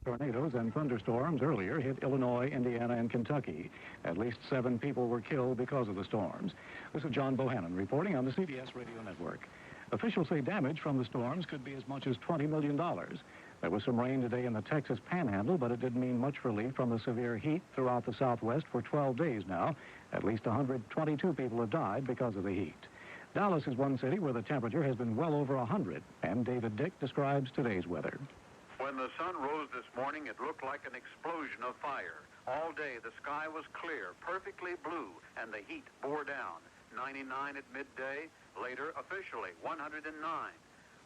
Tornadoes and thunderstorms earlier hit Illinois, Indiana, and Kentucky. At least 7 people were killed because of the storms. This is John Bohannon reporting on the CBS radio network. Officials say damage from the storms could be as much as $20 million. There was some rain today in the Texas Panhandle, but it didn't mean much relief from the severe heat throughout the Southwest for 12 days now. At least 122 people have died because of the heat. Dallas is one city where the temperature has been well over 100, and David Dick describes today's weather. When the sun rose this morning, it looked like an explosion of fire. All day, the sky was clear, perfectly blue, and the heat bore down. 99 at midday, later officially 109.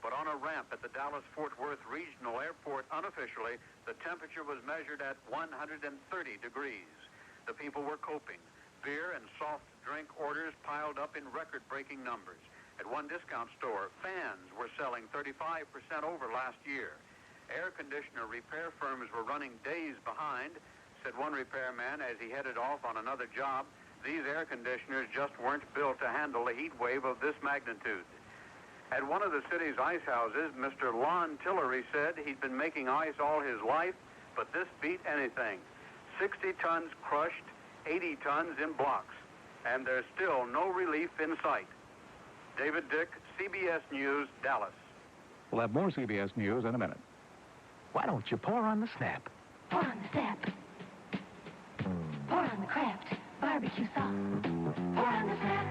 But on a ramp at the Dallas-Fort Worth Regional Airport, unofficially, the temperature was measured at 130 degrees. The people were coping. Beer and soft drink orders piled up in record-breaking numbers. At one discount store, fans were selling 35% over last year. Air conditioner repair firms were running days behind, said one repairman as he headed off on another job. These air conditioners just weren't built to handle a heat wave of this magnitude. At one of the city's ice houses, Mr. Lon Tillery said he'd been making ice all his life, but this beat anything. 60 tons crushed, 80 tons in blocks, and there's still no relief in sight. David Dick, CBS News, Dallas. We'll have more CBS News in a minute. Why don't you pour on the Snap? Pour on the Snap. Pour on the Kraft barbecue sauce. Pour on the Snap.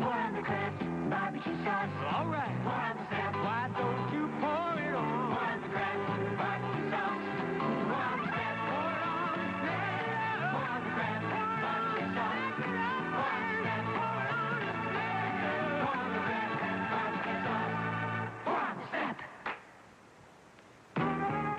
Pour on the Kraft barbecue sauce. All right. Pour on the Snap. Why don't you pour it on? Pour on the Kraft barbecue sauce. Pour on the Snap. Pour it on the Snap. Pour on the Kraft barbecue sauce. Pour on the Snap. Pour on the Snap. Pour on the Kraft barbecue sauce. Pour on the Snap.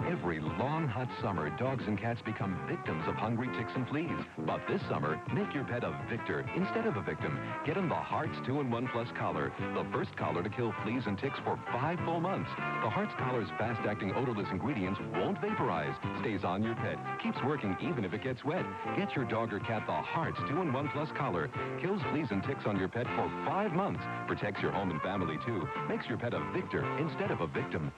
Every long, hot summer, dogs and cats become victims of hungry ticks and fleas. But this summer, make your pet a victor instead of a victim. Get him the Hearts 2-in-1 Plus collar, the first collar to kill fleas and ticks for 5 full months. The Hearts collar's fast-acting odorless ingredients won't vaporize, stays on your pet, keeps working even if it gets wet. Get your dog or cat the Hearts 2-in-1 Plus collar. Kills fleas and ticks on your pet for 5 months. Protects your home and family, too. Makes your pet a victor instead of a victim.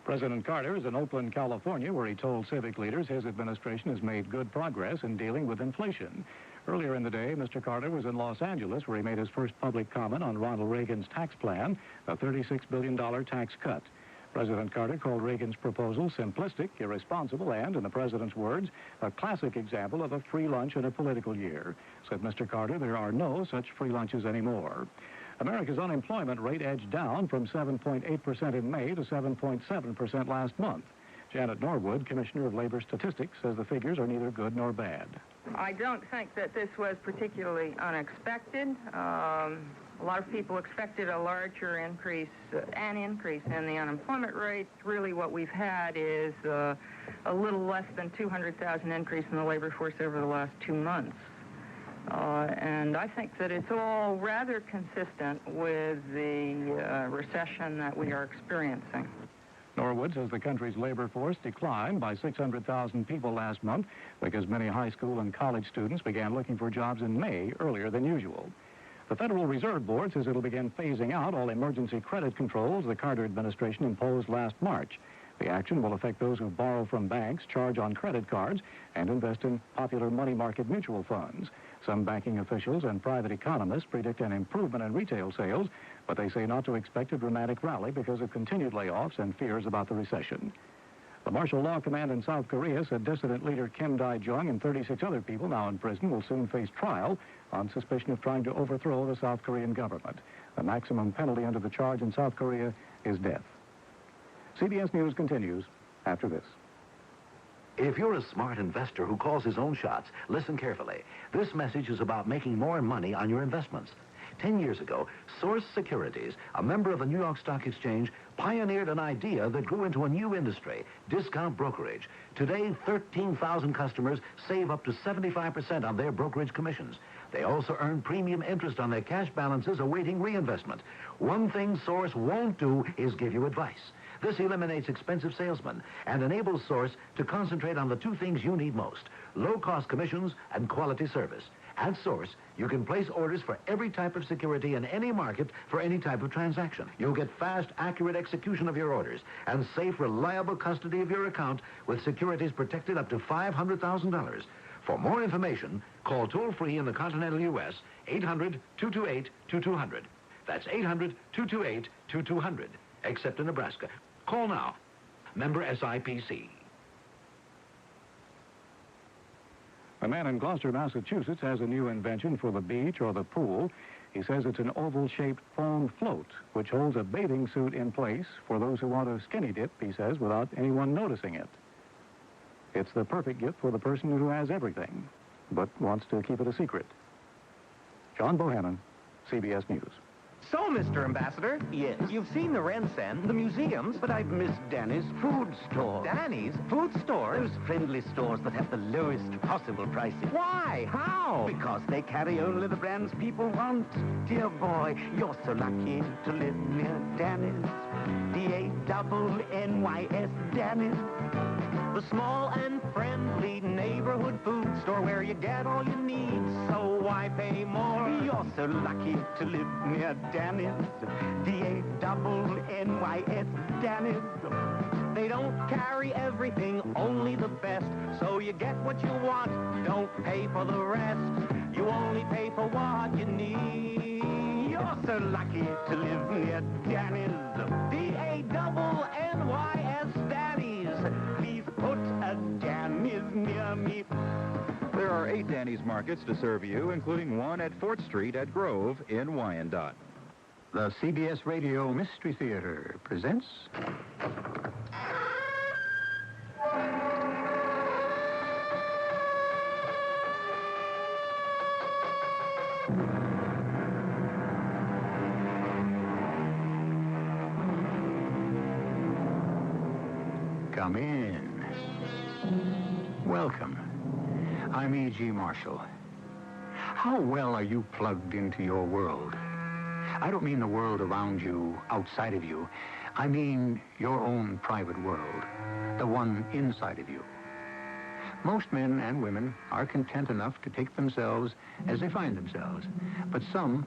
President Carter is in Oakland, California, where he told civic leaders his administration has made good progress in dealing with inflation. Earlier in the day, Mr. Carter was in Los Angeles, where he made his first public comment on Ronald Reagan's tax plan, a $36 billion tax cut. President Carter called Reagan's proposal simplistic, irresponsible, and, in the president's words, a classic example of a free lunch in a political year. Said Mr. Carter, there are no such free lunches anymore. America's unemployment rate edged down from 7.8% in May to 7.7% last month. Janet Norwood, Commissioner of Labor Statistics, says the figures are neither good nor bad. I don't think that this was particularly unexpected. A lot of people expected a larger increase, an increase in the unemployment rate. Really what we've had is a little less than 200,000 increase in the labor force over the last 2 months. And I think that it's all rather consistent with the recession that we are experiencing. Norwood says the country's labor force declined by 600,000 people last month because many high school and college students began looking for jobs in May earlier than usual. The Federal Reserve Board says it'll begin phasing out all emergency credit controls the Carter administration imposed last March. The action will affect those who borrow from banks, charge on credit cards, and invest in popular money market mutual funds. Some banking officials and private economists predict an improvement in retail sales, but they say not to expect a dramatic rally because of continued layoffs and fears about the recession. The Martial Law Command in South Korea said dissident leader Kim Dae-jung and 36 other people now in prison will soon face trial on suspicion of trying to overthrow the South Korean government. The maximum penalty under the charge in South Korea is death. CBS News continues after this. If you're a smart investor who calls his own shots, listen carefully. This message is about making more money on your investments. 10 years ago, Source Securities, a member of the New York Stock Exchange, pioneered an idea that grew into a new industry, discount brokerage. Today, 13,000 customers save up to 75% on their brokerage commissions. They also earn premium interest on their cash balances awaiting reinvestment. One thing Source won't do is give you advice. This eliminates expensive salesmen and enables Source to concentrate on the 2 things you need most: low-cost commissions and quality service. At Source, you can place orders for every type of security in any market for any type of transaction. You'll get fast, accurate execution of your orders and safe, reliable custody of your account with securities protected up to $500,000. For more information, call toll-free in the continental U.S., 800-228-2200. That's 800-228-2200, except in Nebraska. Call now. Member SIPC. A man in Gloucester, Massachusetts, has a new invention for the beach or the pool. He says it's an oval-shaped foam float, which holds a bathing suit in place for those who want to skinny dip, he says, without anyone noticing it. It's the perfect gift for the person who has everything, but wants to keep it a secret. John Bohannon, CBS News. So, Mr. Ambassador, Yes. you've seen the Rensen, the museums, But I've missed Danny's food store. Danny's food store. Those friendly stores that have the lowest possible prices. Why? How? Because they carry only the brands people want. Dear boy, you're so lucky to live near Danny's. D-A-double-N-Y-S, Danny's. The small and friendly neighborhood food store where you get all you need, so why pay more? You're so lucky to live near Danny's. D-A-double-N-Y-S, Danny's. They don't carry everything, only the best, so you get what you want, don't pay for the rest. You only pay for what you need. You're so lucky to live near Danny's. D-A-double-N-Y-S, Danny's. Please put a Danny's near me. There are 8 Danny's markets to serve you, including one at 4th Street at Grove in Wyandotte. The CBS Radio Mystery Theater presents... Come in. Welcome. I'm E.G. Marshall. How well are you plugged into your world? I don't mean the world around you, outside of you. I mean your own private world, the one inside of you. Most men and women are content enough to take themselves as they find themselves, but some,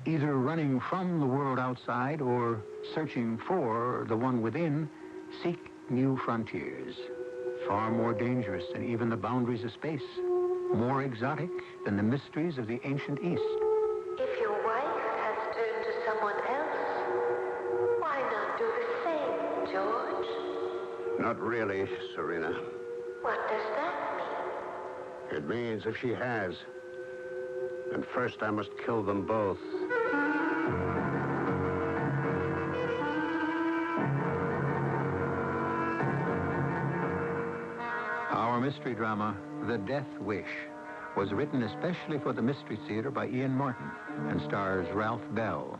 either running from the world outside or searching for the one within, seek new frontiers, far more dangerous than even the boundaries of space, more exotic than the mysteries of the ancient East. If your wife has turned to someone else, why not do the same, George? Not really, Serena. What does that mean? It means if she has, then first I must kill them both. Our mystery drama, The Death Wish, was written especially for the Mystery Theater by Ian Martin and stars Ralph Bell.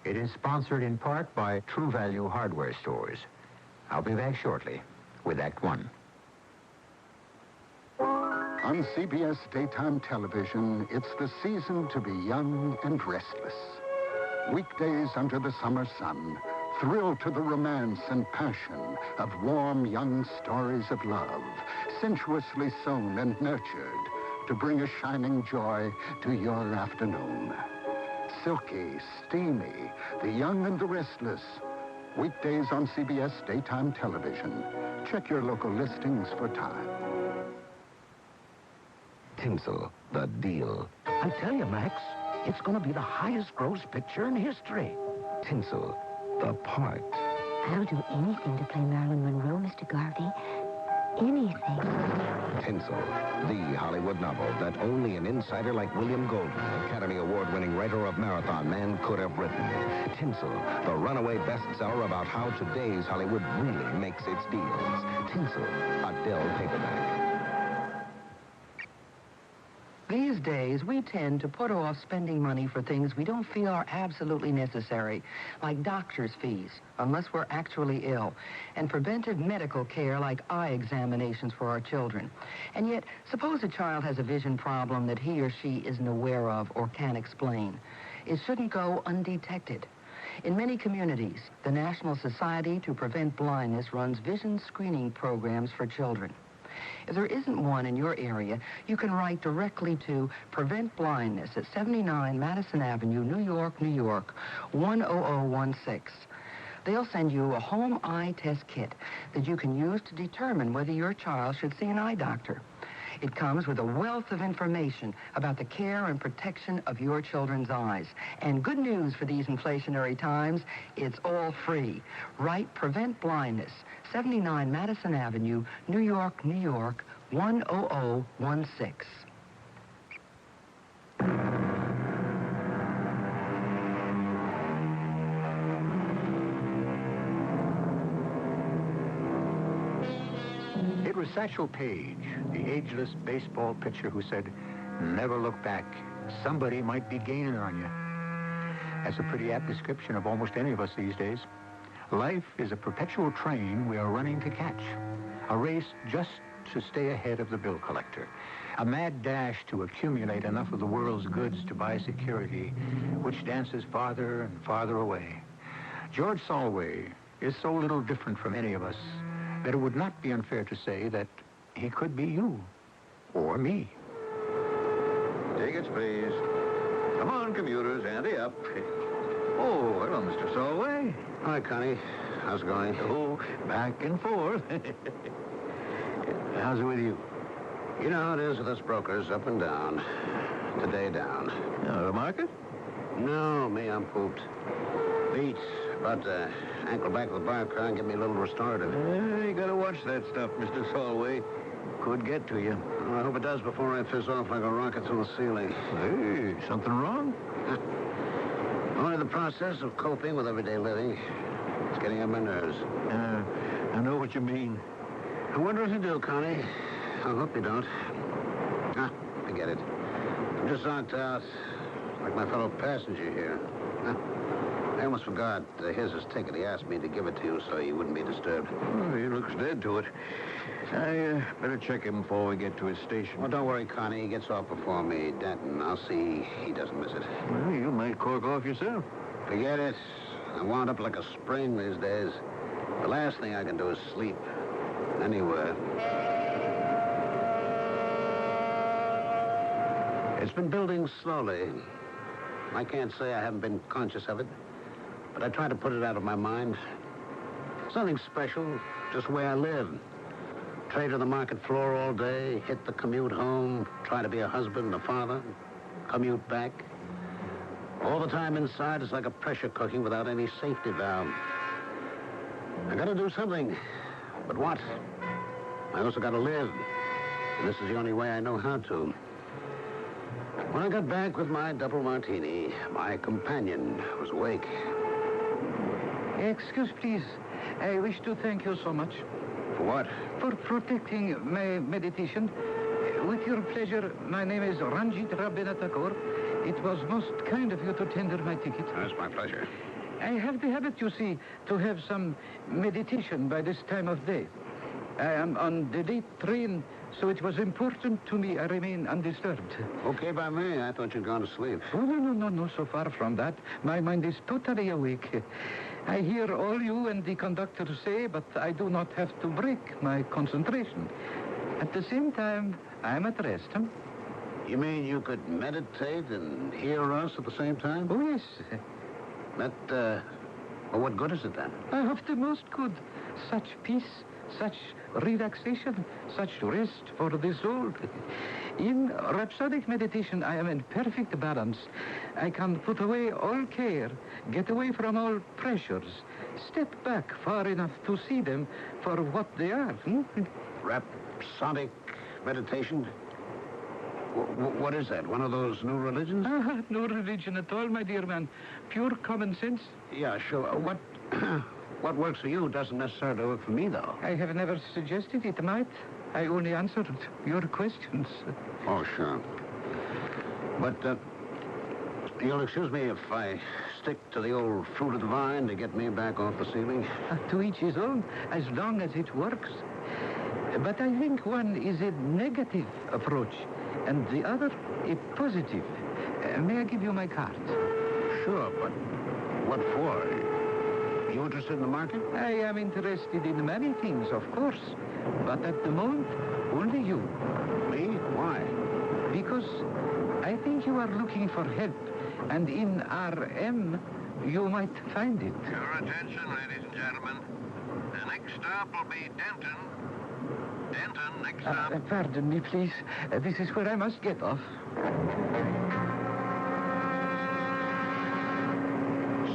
It is sponsored in part by True Value Hardware Stores. I'll be back shortly with Act One. On CBS daytime television, it's the season to be young and restless. Weekdays under the summer sun, thrill to the romance and passion of warm young stories of love, sensuously sown and nurtured to bring a shining joy to your afternoon. Silky, steamy, the young and the restless. Weekdays on CBS daytime television. Check your local listings for time. Tinsel, the deal. I tell you, Max, it's going to be the highest gross picture in history. Tinsel, the part. I'll do anything to play Marilyn Monroe, Mr. Garvey. Anything. Tinsel, the Hollywood novel that only an insider like William Golden, Academy Award-winning writer of Marathon Man, could have written. Tinsel, the runaway bestseller about how today's Hollywood really makes its deals. Tinsel, a Dell paperback. These days, we tend to put off spending money for things we don't feel are absolutely necessary, like doctor's fees, unless we're actually ill, and preventive medical care like eye examinations for our children. And yet, suppose a child has a vision problem that he or she isn't aware of or can't explain. It shouldn't go undetected. In many communities, the National Society to Prevent Blindness runs vision screening programs for children. If there isn't one in your area, you can write directly to Prevent Blindness at 79 Madison Avenue, New York, New York, 10016. They'll send you a home eye test kit that you can use to determine whether your child should see an eye doctor. It comes with a wealth of information about the care and protection of your children's eyes. And good news for these inflationary times, it's all free. Write Prevent Blindness, 79 Madison Avenue, New York, New York, 10016. It was Satchel Paige, the ageless baseball pitcher who said, "Never look back. Somebody might be gaining on you." That's a pretty apt description of almost any of us these days. Life is a perpetual train we are running to catch. A race just to stay ahead of the bill collector. A mad dash to accumulate enough of the world's goods to buy security, which dances farther and farther away. George Solway is so little different from any of us that it would not be unfair to say that he could be you, or me. Tickets, please. Come on, commuters, ante up. Oh, hello, Mr. Solway. Hi, Connie. How's it going? Oh, back and forth. How's it with you? You know how it is with us brokers, up and down. Today down. The market? No, me, I'm pooped. Beats. About to ankle back with the bar car and give me a little restorative. You gotta watch that stuff, Mr. Solway. Could get to you. Well, I hope it does before I fizz off like a rocket through the ceiling. Hey, something wrong? Only the process of coping with everyday living. It's getting on my nerves. I know what you mean. I wonder if you do, Connie. I hope you don't. Forget it. I'm just knocked out like my fellow passenger here. I almost forgot. Here's his ticket. He asked me to give it to you so you wouldn't be disturbed. Oh, he looks dead to it. I better check him before we get to his station. Well, don't worry, Connie. He gets off before me. Denton, I'll see he doesn't miss it. Well, you might cork off yourself. Forget it. I wound up like a spring these days. The last thing I can do is sleep. Anywhere. It's been building slowly. I can't say I haven't been conscious of it, but I try to put it out of my mind. It's nothing special, just the way I live. Trade on the market floor all day, hit the commute home, try to be a husband, a father, commute back. All the time inside is like a pressure cooking without any safety valve. I gotta do something, but what? I also gotta live, and this is the only way I know how to. When I got back with my double martini, my companion was awake. Excuse, please. I wish to thank you so much. For what? For protecting my meditation. With your pleasure, my name is Ranjit Rabinathakur. It was most kind of you to tender my ticket. That's my pleasure. I have the habit, you see, to have some meditation by this time of day. I am on the late train, so it was important to me I remain undisturbed. Okay by me. I thought you'd gone to sleep. Oh, no, so far from that. My mind is totally awake. I hear all you and the conductor say, but I do not have to break my concentration. At the same time, I'm at rest. You mean you could meditate and hear us at the same time? Oh, yes. Well, what good is it then? I have the most good. Such peace, such relaxation, such rest for the soul. In rhapsodic meditation, I am in perfect balance. I can put away all care, get away from all pressures, step back far enough to see them for what they are. Rhapsodic meditation? What is that? One of those new religions? No religion at all, my dear man. Pure common sense. Yeah, sure. What works for you doesn't necessarily work for me, though. I have never suggested it might. I only answered your questions. Oh, sure. But, you'll excuse me if I stick to the old fruit of the vine to get me back off the ceiling? To each his own, as long as it works. But I think one is a negative approach, and the other a positive. May I give you my card? Sure, but what for? You interested in the market? I am interested in many things, of course. But at the moment, only you. Me? Why? Because I think you are looking for help. And in RM, you might find it. Your attention, ladies and gentlemen. The next stop will be Denton. Denton, next stop. Pardon me, please. This is where I must get off.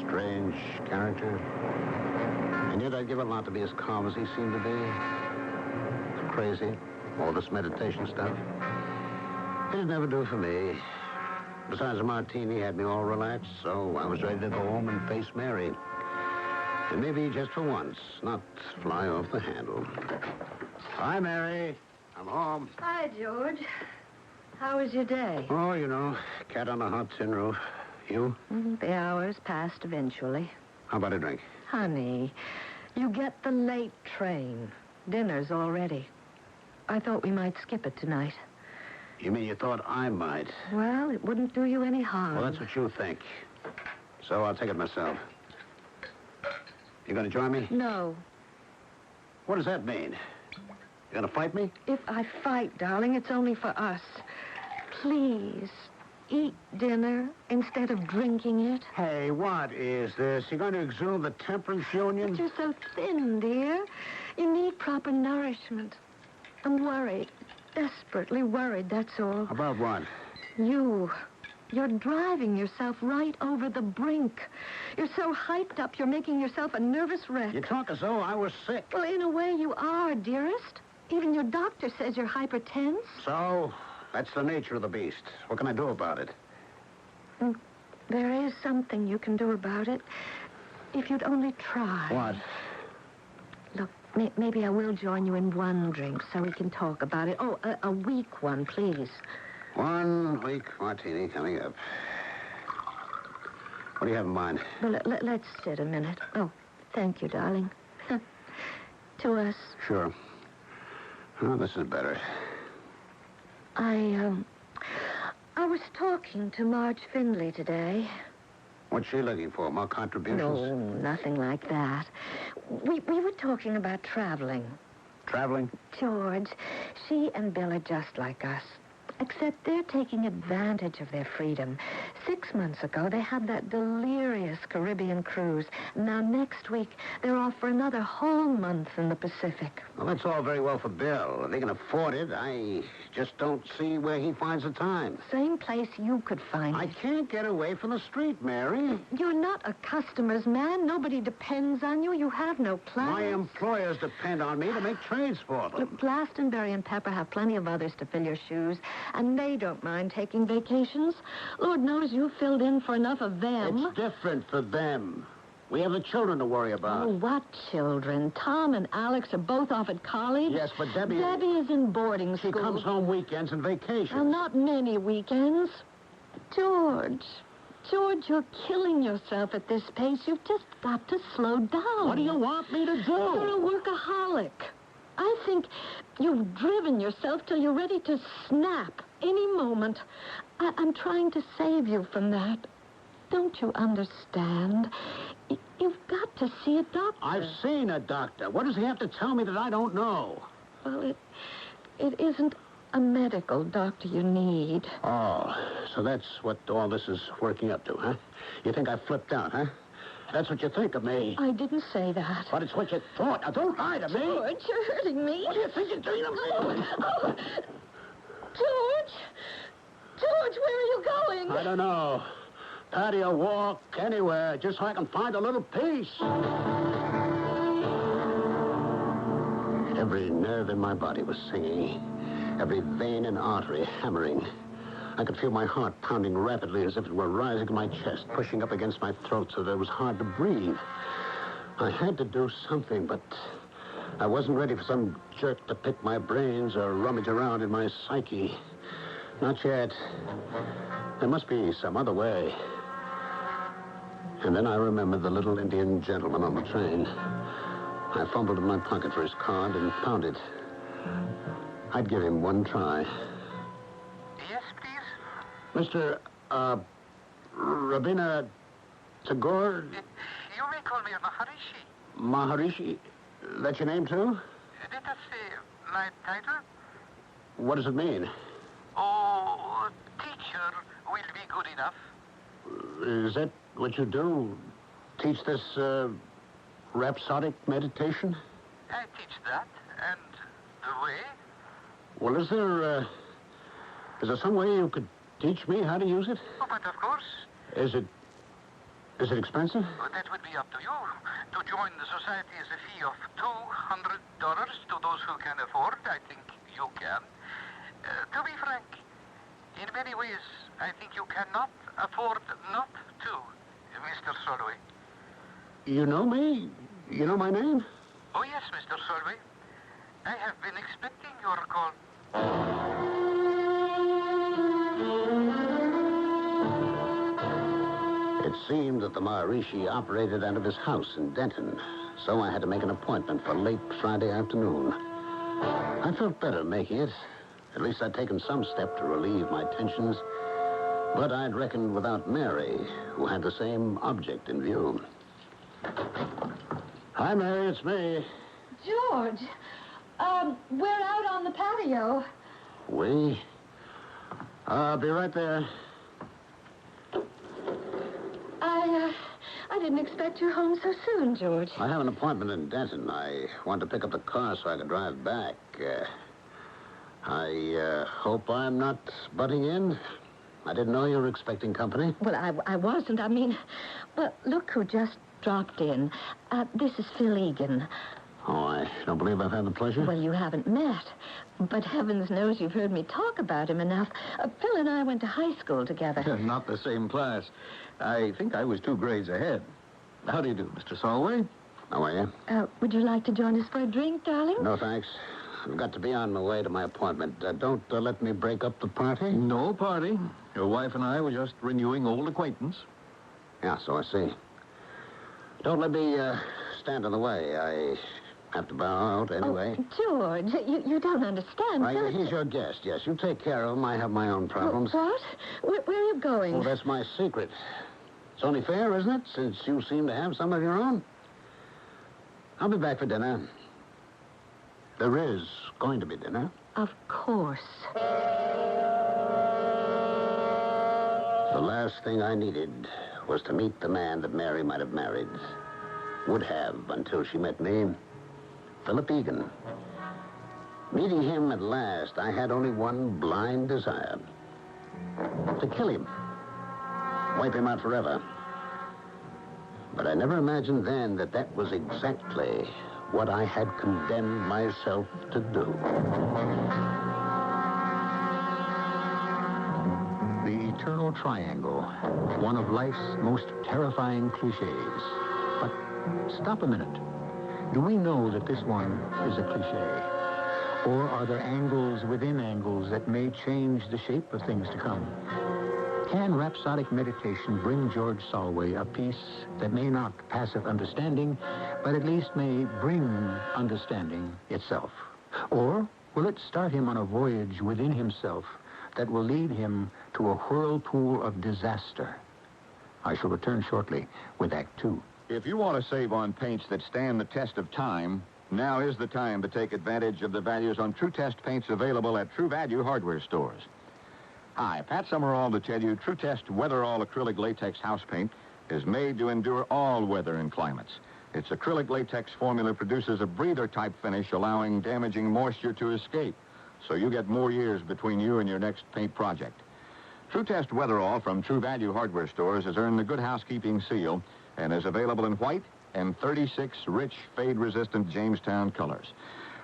Strange character. And yet I'd give a lot to be as calm as he seemed to be. Crazy. All this meditation stuff. It'd never do for me. Besides, a martini had me all relaxed, so I was ready to go home and face Mary. And maybe just for once, not fly off the handle. Hi, Mary. I'm home. Hi, George. How was your day? Oh, you know, cat on a hot tin roof. You? The hours passed eventually. How about a drink? Honey, you get the late train. Dinner's all ready. I thought we might skip it tonight. You mean you thought I might? Well, it wouldn't do you any harm. Well, that's what you think. So I'll take it myself. You gonna join me? No. What does that mean? You gonna fight me? If I fight, darling, it's only for us. Please, eat dinner instead of drinking it. Hey, what is this? You going to exhume the temperance union? But you're so thin, dear. You need proper nourishment. I'm worried. Desperately worried, that's all. About what? You're driving yourself right over the brink. You're so hyped up, you're making yourself a nervous wreck. You talk as though I was sick. Well, in a way, you are, dearest. Even your doctor says you're hypertense. So, that's the nature of the beast. What can I do about it? There is something you can do about it. If you'd only try. What? Look, maybe I will join you in one drink so we can talk about it. Oh, a weak one, please. 1 week martini coming up. What do you have in mind? Well, let's sit a minute. Oh, thank you, darling. To us. Sure. Oh, this is better. I was talking to Marge Findlay today. What's she looking for? More contributions? No, nothing like that. We were talking about traveling. Traveling? George, she and Bill are just like us. Except they're taking advantage of their freedom. 6 months ago, they had that delirious Caribbean cruise. Now, next week, they're off for another whole month in the Pacific. Well, that's all very well for Bill. If they can afford it, I just don't see where he finds the time. Same place you could find it. I can't get away from the street, Mary. You're not a customer's man. Nobody depends on you. You have no plans. My employers depend on me to make trades for them. Look, Glastonbury and Pepper have plenty of others to fill your shoes. And they don't mind taking vacations. Lord knows you filled in for enough of them. It's different for them. We have the children to worry about. Oh, what children? Tom and Alex are both off at college. Yes, but Debbie... Debbie is in boarding school. She comes home weekends and vacations. Well, not many weekends. George, you're killing yourself at this pace. You've just got to slow down. What do you want me to do? You're a workaholic. I think you've driven yourself till you're ready to snap any moment. I'm trying to save you from that. Don't you understand? You've got to see a doctor. I've seen a doctor. What does he have to tell me that I don't know? Well, it isn't a medical doctor you need. Oh, so that's what all this is working up to, huh? You think I flipped out, huh? That's what you think of me. I didn't say that. But it's what you thought. Now, don't lie to me. George, you're hurting me. What do you think you're doing to me? Oh. George, where are you going? I don't know. Patio, walk, anywhere, just so I can find a little peace. Every nerve in my body was singing. Every vein and artery hammering. I could feel my heart pounding rapidly as if it were rising in my chest, pushing up against my throat so that it was hard to breathe. I had to do something, but I wasn't ready for some jerk to pick my brains or rummage around in my psyche. Not yet. There must be some other way. And then I remembered the little Indian gentleman on the train. I fumbled in my pocket for his card and found it. I'd give him one try. Yes, please? Mr. Rabina Tagore? You may call me Maharishi. Maharishi? That's your name, too? Let us say my title. What does it mean? Oh, teacher will be good enough. Is that what you do? Teach this, rhapsodic meditation? I teach that, and the way. Well, is there some way you could teach me how to use it? Oh, but of course. Is it expensive? Well, that would be up to you. To join the society is a fee of $200 to those who can afford. I think you can. To be frank, in many ways, I think you cannot afford not to, Mr. Solway. You know me? You know my name? Oh, yes, Mr. Solway. I have been expecting your call. It seemed that the Maharishi operated out of his house in Denton, so I had to make an appointment for late Friday afternoon. I felt better making it. At least I'd taken some step to relieve my tensions, but I'd reckoned without Mary, who had the same object in view. Hi, Mary, it's me. George, we're out on the patio. We? I'll be right there. I didn't expect you home so soon, George. I have an appointment in Denton. I want to pick up the car so I can drive back. I hope I'm not butting in. I didn't know you were expecting company. Well, I wasn't. I mean, well, look who just dropped in. This is Phil Egan. Oh, I don't believe I've had the pleasure. Well, you haven't met. But heavens knows you've heard me talk about him enough. Phil and I went to high school together. Not the same class. I think I was 2 grades ahead. How do you do, Mr. Solway? How are you? Would you like to join us for a drink, darling? No, thanks. I've got to be on my way to my appointment. Don't let me break up the party. No party. Your wife and I were just renewing old acquaintance. Yeah, so I see. Don't let me stand in the way. I have to bow out anyway. Oh, George, you don't understand. Right, he's your guest, yes. You take care of him. I have my own problems. What? Where are you going? Oh, that's my secret. It's only fair, isn't it, since you seem to have some of your own? I'll be back for dinner. There is going to be dinner. Of course. The last thing I needed was to meet the man that Mary might have married. Would have until she met me. Philip Egan. Meeting him at last, I had only one blind desire. To kill him. Wipe him out forever. But I never imagined then that that was exactly what I had condemned myself to do. The eternal triangle, one of life's most terrifying cliches. But stop a minute. Do we know that this one is a cliche? Or are there angles within angles that may change the shape of things to come? Can rhapsodic meditation bring George Solway a peace that may not passive understanding, but at least may bring understanding itself? Or will it start him on a voyage within himself that will lead him to a whirlpool of disaster? I shall return shortly with Act 2. If you want to save on paints that stand the test of time, now is the time to take advantage of the values on True Test paints available at True Value hardware stores. Hi, Pat Summerall to tell you True Test Weatherall acrylic latex house paint is made to endure all weather and climates. Its acrylic latex formula produces a breather-type finish, allowing damaging moisture to escape, so you get more years between you and your next paint project. True Test Weatherall from True Value hardware stores has earned the Good Housekeeping seal and is available in white and 36 rich, fade-resistant Jamestown colors.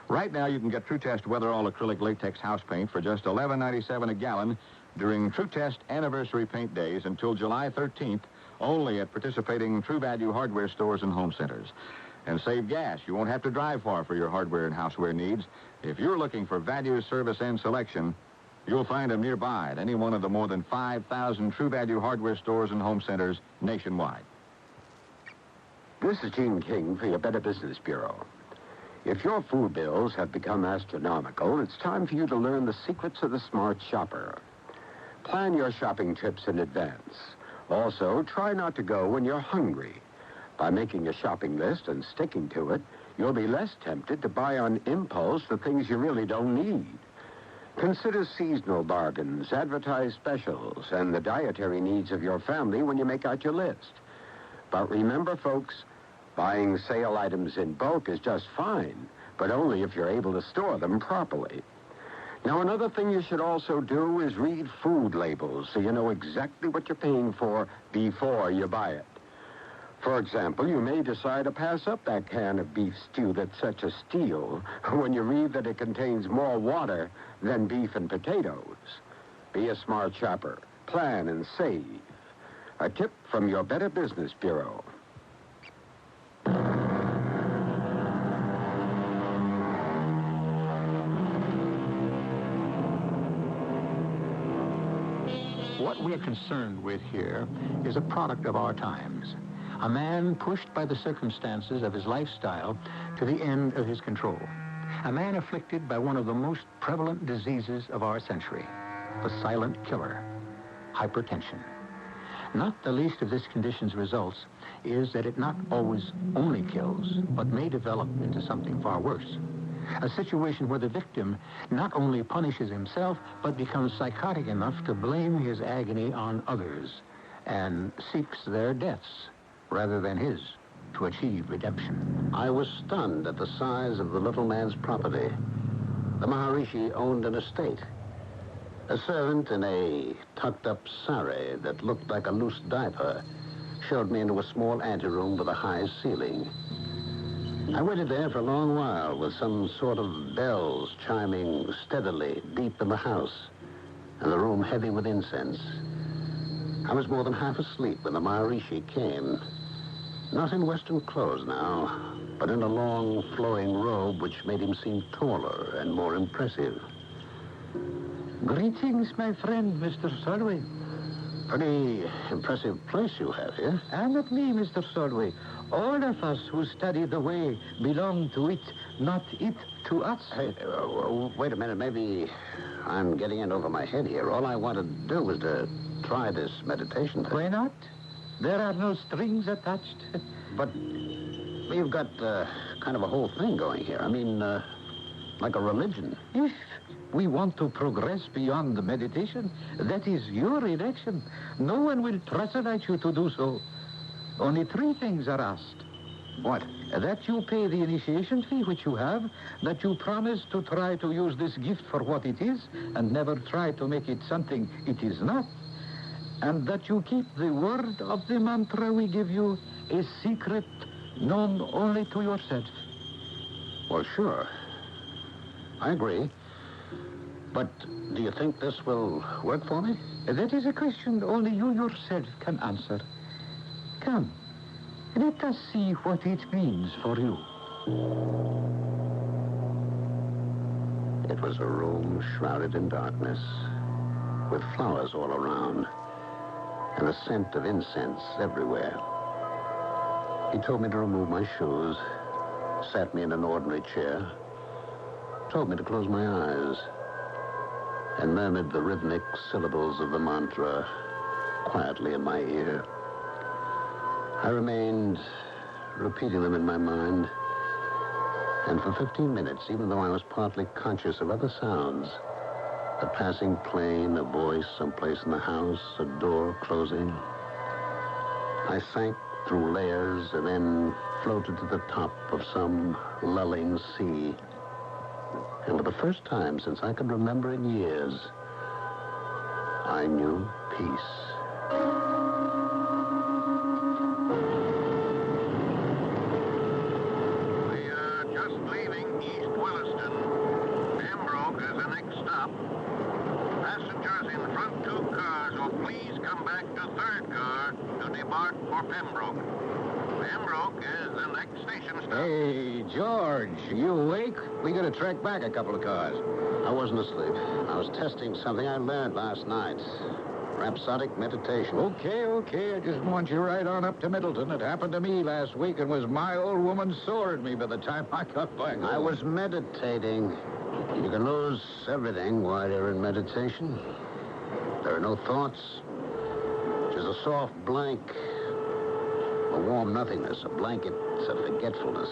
Right now, you can get True Test Weatherall acrylic latex house paint for just $11.97 a gallon during True Test anniversary paint days until July 13th, only at participating True Value hardware stores and home centers. And save gas. You won't have to drive far for your hardware and houseware needs. If you're looking for value, service, and selection, you'll find them nearby at any one of the more than 5,000 True Value hardware stores and home centers nationwide. This is Gene King for your Better Business Bureau. If your food bills have become astronomical, it's time for you to learn the secrets of the smart shopper. Plan your shopping trips in advance. Also, try not to go when you're hungry. By making a shopping list and sticking to it, you'll be less tempted to buy on impulse the things you really don't need. Consider seasonal bargains, advertised specials, and the dietary needs of your family when you make out your list. But remember, folks, buying sale items in bulk is just fine, but only if you're able to store them properly. Now, another thing you should also do is read food labels so you know exactly what you're paying for before you buy it. For example, you may decide to pass up that can of beef stew that's such a steal when you read that it contains more water than beef and potatoes. Be a smart shopper. Plan and save. A tip from your Better Business Bureau. What we're concerned with here is a product of our times. A man pushed by the circumstances of his lifestyle to the end of his control. A man afflicted by one of the most prevalent diseases of our century, the silent killer, hypertension. Not the least of this condition's results is that it not always only kills, but may develop into something far worse. A situation where the victim not only punishes himself, but becomes psychotic enough to blame his agony on others and seeks their deaths rather than his to achieve redemption. I was stunned at the size of the little man's property. The Maharishi owned an estate. A servant in a tucked-up sari that looked like a loose diaper showed me into a small anteroom with a high ceiling. I waited there for a long while with some sort of bells chiming steadily deep in the house, and the room heavy with incense. I was more than half asleep when the Maharishi came. Not in Western clothes now, but in a long, flowing robe which made him seem taller and more impressive. Greetings, my friend, Mr. Solway. Pretty impressive place you have here. And not me, Mr. Solway. All of us who study the way belong to it, not it to us. Hey, wait a minute. Maybe I'm getting in over my head here. All I wanted to do was to try this meditation thing. Why not? There are no strings attached. But you've got kind of a whole thing going here. I mean, like a religion. If we want to progress beyond the meditation, that is your election. No one will translate you to do so. Only 3 things are asked. What? That you pay the initiation fee, which you have, that you promise to try to use this gift for what it is, and never try to make it something it is not, and that you keep the word of the mantra we give you a secret known only to yourself. Well, sure. I agree. But do you think this will work for me? That is a question only you yourself can answer. Come, let us see what it means for you. It was a room shrouded in darkness, with flowers all around, and a scent of incense everywhere. He told me to remove my shoes, sat me in an ordinary chair, told me to close my eyes, and murmured the rhythmic syllables of the mantra quietly in my ear. I remained repeating them in my mind, and for 15 minutes, even though I was partly conscious of other sounds, a passing plane, a voice someplace in the house, a door closing, I sank through layers and then floated to the top of some lulling sea. And for the first time since I could remember in years, I knew peace. Pembroke. Pembroke is the next station stop. Hey, George, you awake? We gotta track back a couple of cars. I wasn't asleep. I was testing something I learned last night. Rhapsodic meditation. Okay. I just want you right on up to Middleton. It happened to me last week and was my old woman sore at me by the time I got back home. I was meditating. You can lose everything while you're in meditation. There are no thoughts. Just a soft blank. A warm nothingness, a blanket of forgetfulness.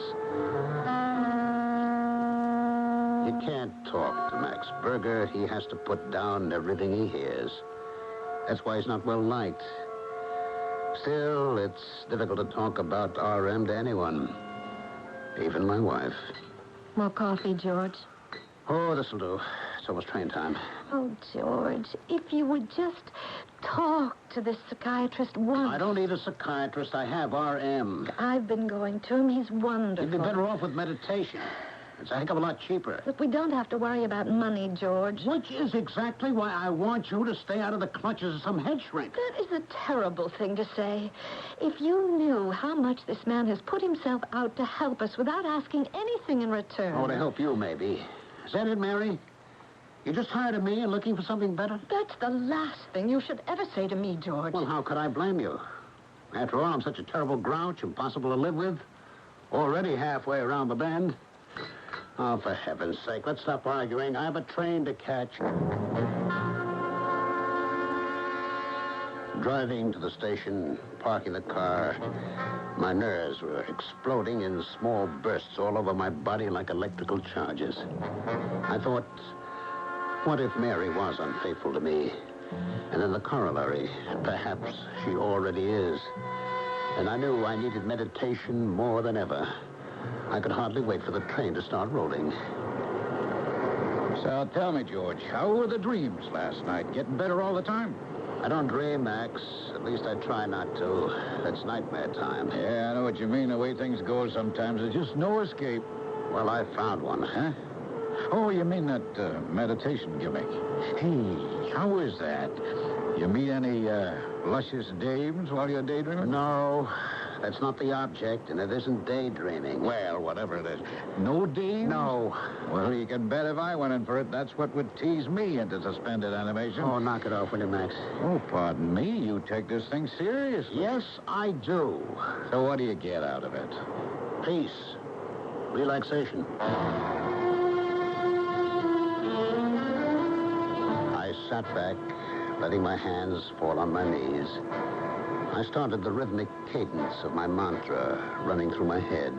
You can't talk to Max Berger. He has to put down everything he hears. That's why he's not well liked. Still, it's difficult to talk about RM to anyone. Even my wife. More coffee, George? Oh, this'll do. It's almost train time. Oh, George, if you would just talk to this psychiatrist once. I don't need a psychiatrist. I have RM. I've been going to him. He's wonderful. You'd be better off with meditation. It's a heck of a lot cheaper. Look, we don't have to worry about money, George. Which is exactly why I want you to stay out of the clutches of some head shrink. That is a terrible thing to say. If you knew how much this man has put himself out to help us without asking anything in return. Oh, to help you, maybe. Is that it, Mary? You're just tired of me and looking for something better? That's the last thing you should ever say to me, George. Well, how could I blame you? After all, I'm such a terrible grouch, impossible to live with. Already halfway around the bend. Oh, for heaven's sake, let's stop arguing. I have a train to catch. Driving to the station, parking the car, my nerves were exploding in small bursts all over my body like electrical charges. I thought, what if Mary was unfaithful to me? And then the corollary, perhaps she already is. And I knew I needed meditation more than ever. I could hardly wait for the train to start rolling. So tell me, George, how were the dreams last night? Getting better all the time? I don't dream, Max. At least I try not to. That's nightmare time. Yeah, I know what you mean. The way things go sometimes, there's just no escape. Well, I found one. Huh? Oh, you mean that meditation gimmick. Hey, how is that? You meet any luscious dames while you're daydreaming? No, that's not the object, and it isn't daydreaming. Well, whatever it is. No dames? No. Well, you can bet if I went in for it, that's what would tease me into suspended animation. Oh, knock it off, will you, Max? Oh, pardon me. You take this thing seriously. Yes, I do. So what do you get out of it? Peace. Relaxation. I sat back, letting my hands fall on my knees. I started the rhythmic cadence of my mantra running through my head.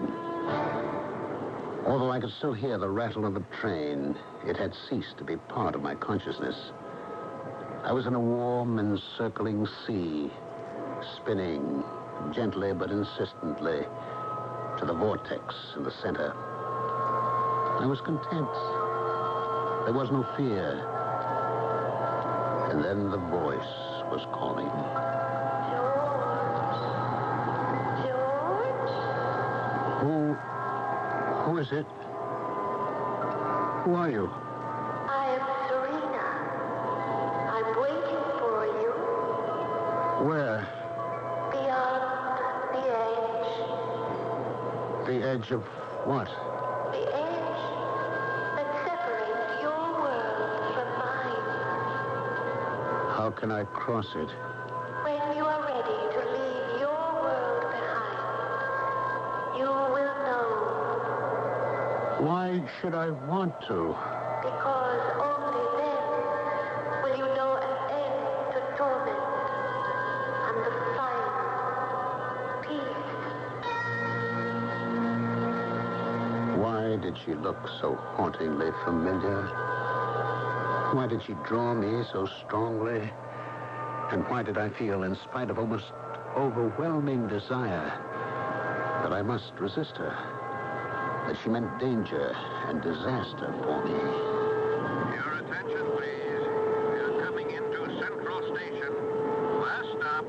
Although I could still hear the rattle of the train, it had ceased to be part of my consciousness. I was in a warm, encircling sea, spinning gently but insistently to the vortex in the center. I was content. There was no fear. And then the voice was calling. Who is it? Who are you? I am Serena. I'm waiting for you. Where? Beyond the edge. The edge of what? The edge that separates your world from mine. How can I cross it? When you are ready to leave your world behind, you will know. Why should I want to? Because only then will you know an end to torment and the final peace. Why did she look so hauntingly familiar? Why did she draw me so strongly? And why did I feel, in spite of almost overwhelming desire, that I must resist her? That she meant danger and disaster for me? Your attention, please. We're coming into Central Station. Last stop.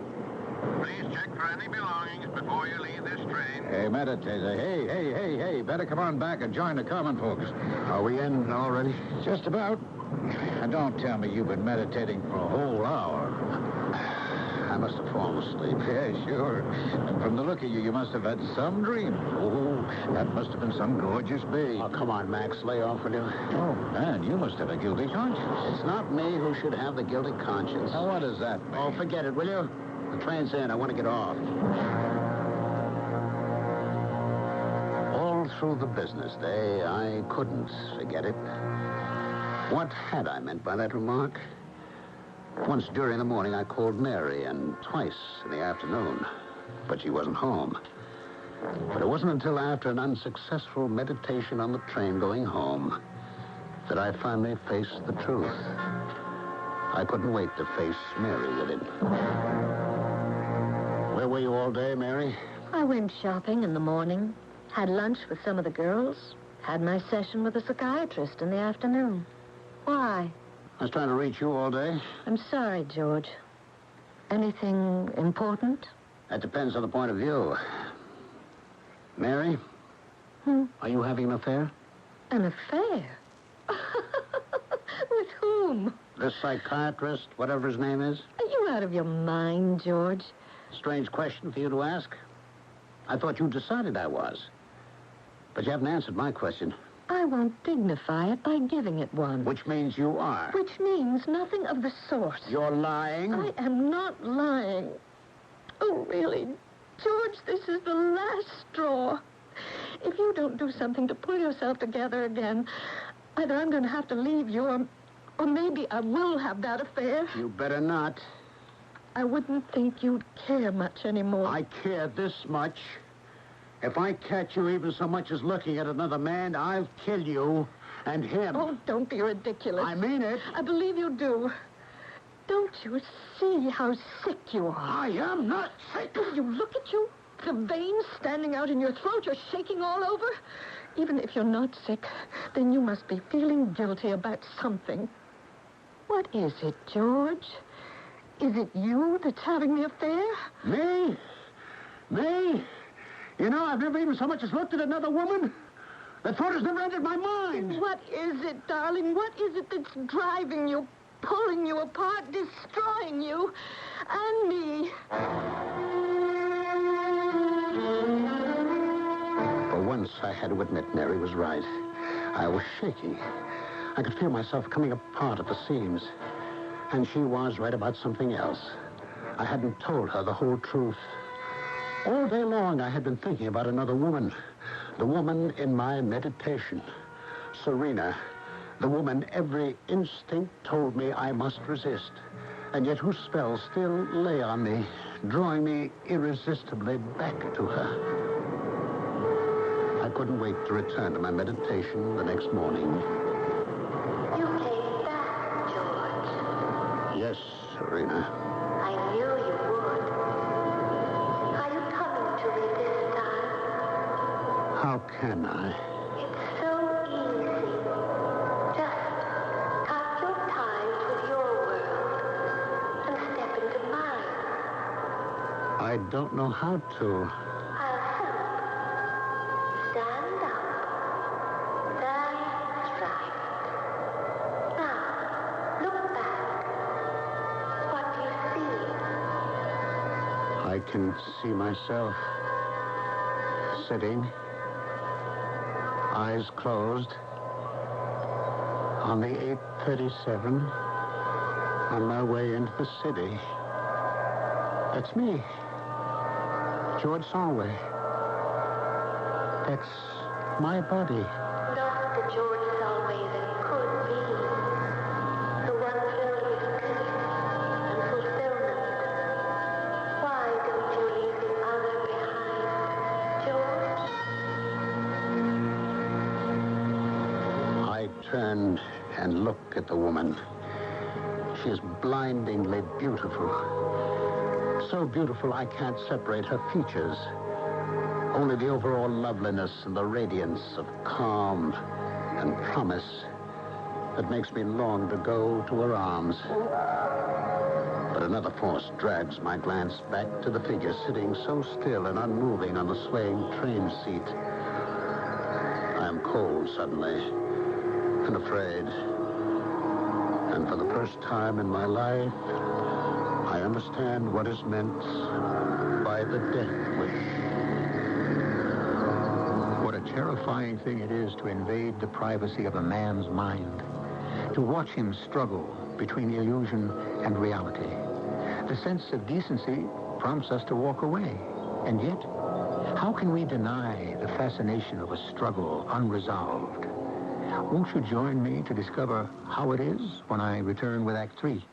Please check for any belongings before you leave this train. Hey, meditator. Hey. Better come on back and join the common folks. Are we in already? Just about. And don't tell me you've been meditating for a whole hour. I must have fallen asleep. Yeah, sure. And from the look of you, you must have had some dream. Oh, that must have been some gorgeous babe. Oh, come on, Max. Lay off, will you? Oh, man, you must have a guilty conscience. It's not me who should have the guilty conscience. Now, what does that mean? Oh, forget it, will you? The train's in. I want to get off. All through the business day, I couldn't forget it. What had I meant by that remark? Once during the morning, I called Mary, and twice in the afternoon. but she wasn't home. But it wasn't until after an unsuccessful meditation on the train going home that I finally faced the truth. I couldn't wait to face Mary with it. Where were you all day, Mary? I went shopping in the morning, had lunch with some of the girls, had my session with a psychiatrist in the afternoon. Why? I was trying to reach you all day. I'm sorry, George. Anything important? That depends on the point of view. Mary? Are you having an affair? An affair? With whom? This psychiatrist, whatever his name is? Are you out of your mind, George? Strange question for you to ask. I thought you decided I was. But you haven't answered my question. I won't dignify it by giving it one. Which means you are. Which means nothing of the sort. You're lying? I am not lying. Oh, really, George, this is the last straw. If you don't do something to pull yourself together again, either I'm going to have to leave you, or maybe I will have that affair. You better not. I wouldn't think you'd care much anymore. I care this much. If I catch you even so much as looking at another man, I'll kill you and him. Oh, don't be ridiculous. I mean it. I believe you do. Don't you see how sick you are? I am not sick. You look at you, the veins standing out in your throat, you're shaking all over. Even if you're not sick, then you must be feeling guilty about something. What is it, George? Is it you that's having the affair? Me? Me? You know, I've never even so much as looked at another woman. The thought has never entered my mind. What is it, darling? What is it that's driving you, pulling you apart, destroying you and me? For once, I had to admit Mary was right. I was shaking. I could feel myself coming apart at the seams. And she was right about something else. I hadn't told her the whole truth. All day long, I had been thinking about another woman. The woman in my meditation. Serena. The woman every instinct told me I must resist. And yet whose spell still lay on me, drawing me irresistibly back to her. I couldn't wait to return to my meditation the next morning. You came back, George. Yes, Serena. I knew you would. Are you coming to me this time? How can I? It's so easy. Just cut your ties with your world and step into mine. I don't know how to. I'll help. Stand up. That's right. Now, look back. What do you see? I can see myself sitting, eyes closed, on the 837 on my way into the city. That's me, George Solway. That's my body. Not the George Solway that could be. The one filled with peace and fulfillment. Why don't you leave the other behind, George? I turned and looked at the woman. She is blindingly beautiful. So beautiful I can't separate her features. Only the overall loveliness and the radiance of calm and promise that makes me long to go to her arms. But another force drags my glance back to the figure sitting so still and unmoving on the swaying train seat. I am cold suddenly and afraid. And for the first time in my life, I understand what is meant by the death wish. What a terrifying thing it is to invade the privacy of a man's mind, to watch him struggle between illusion and reality. The sense of decency prompts us to walk away. And yet, how can we deny the fascination of a struggle unresolved? Won't you join me to discover how it is when I return with Act 3?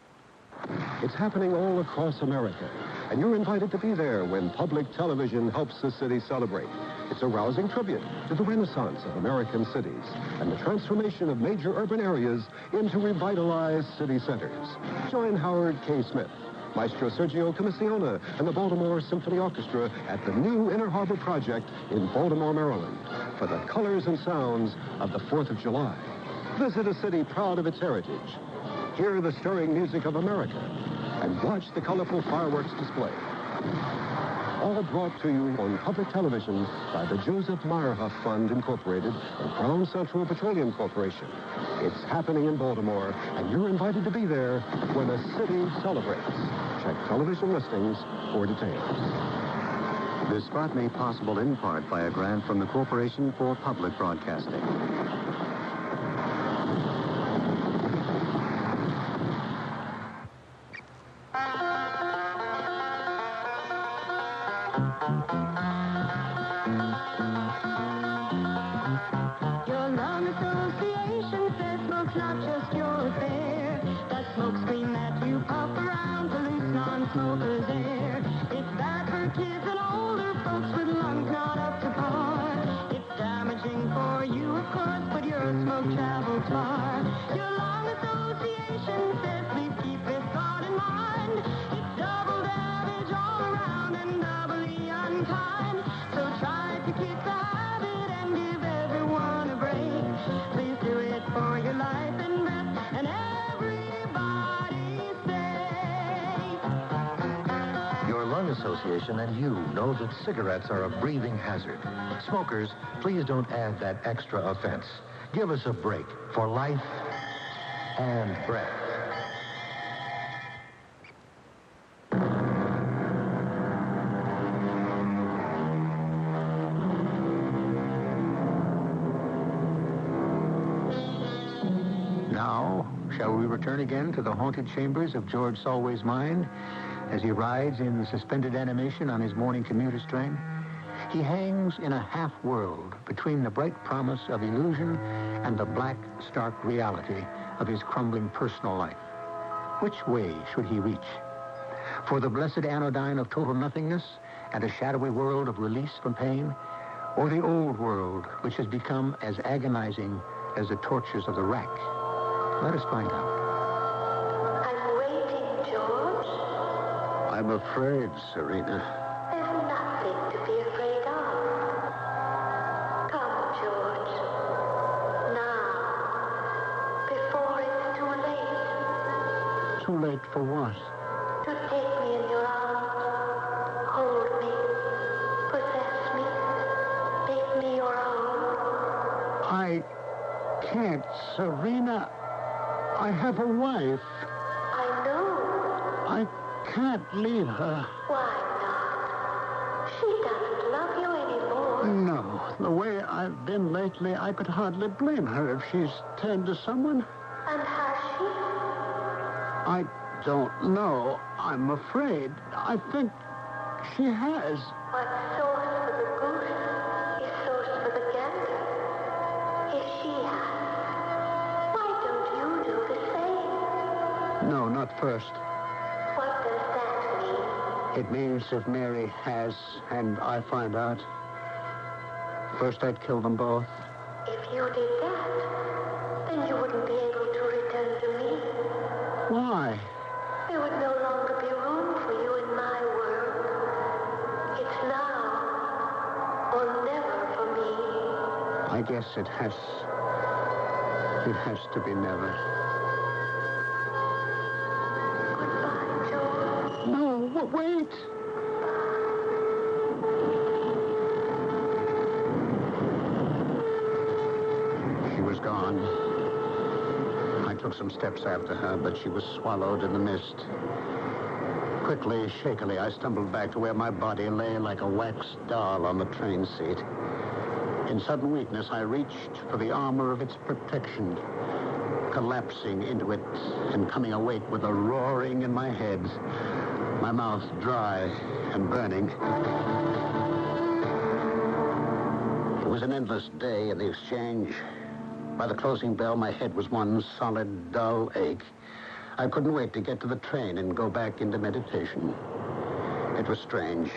It's happening all across America. and you're invited to be there when public television helps the city celebrate. It's a rousing tribute to the renaissance of American cities and the transformation of major urban areas into revitalized city centers. Join Howard K. Smith, Maestro Sergio Commissiona, and the Baltimore Symphony Orchestra at the new Inner Harbor Project in Baltimore, Maryland, for the colors and sounds of the 4th of July. Visit a city proud of its heritage. Hear the stirring music of America and watch the colorful fireworks display. All brought to you on public television by the Joseph Meyerhoff Fund, Incorporated, and Crown Central Petroleum Corporation. It's happening in Baltimore, and you're invited to be there when a city celebrates. Check television listings for details. This spot made possible in part by a grant from the Corporation for Public Broadcasting. Your lung association says smoke's not just your affair. That smoke screen that you puff around to loosen non-smokers' air. It's bad for kids and older folks with lungs not up to par. It's damaging for you, of course, but your smoke travels far. Your lung association says please keep this thought in mind. It's double damage all around and doubly unkind. So try to kick the habit and give everyone a break. Please do it for your life and breath and everybody's sake. Your lung association and you know that cigarettes are a breathing hazard. Smokers, please don't add that extra offense. Give us a break for life and breath. Now, shall we return again to the haunted chambers of George Solway's mind as he rides in suspended animation on his morning commuter's train? He hangs in a half-world between the bright promise of illusion and the black, stark reality of his crumbling personal life. Which way should he reach? For the blessed anodyne of total nothingness and a shadowy world of release from pain? Or the old world, which has become as agonizing as the tortures of the rack? Let us find out. I'm waiting, George. I'm afraid, Serena. There's nothing to be afraid of. Come, George. Now, before it's too late. Too late for what? To take me in your arms, hold me, possess me, make me your own. I can't, Serena. I have a wife. I know. I can't leave her. Why not? She doesn't love you anymore. No. The way I've been lately, I could hardly blame her if she's turned to someone. And has she? I don't know. I'm afraid. I think she has. What's sauce for the goose is sauce for the gander. If she has, why don't you do the same? No, not first. What does that mean? It means if Mary has and I find out, first I'd kill them both. If you did that, then you wouldn't be able to return to me. Why? There would no longer be room for you in my world. It's now or never for me. I guess it has to be never. Goodbye, George. No, wait. She was gone. I took some steps after her, but she was swallowed in the mist. Quickly, shakily, I stumbled back to where my body lay like a wax doll on the train seat. In sudden weakness, I reached for the armor of its protection, collapsing into it and coming awake with a roaring in my head, my mouth dry and burning. It was an endless day in the exchange. By the closing bell, my head was one solid, dull ache. I couldn't wait to get to the train and go back into meditation. It was strange.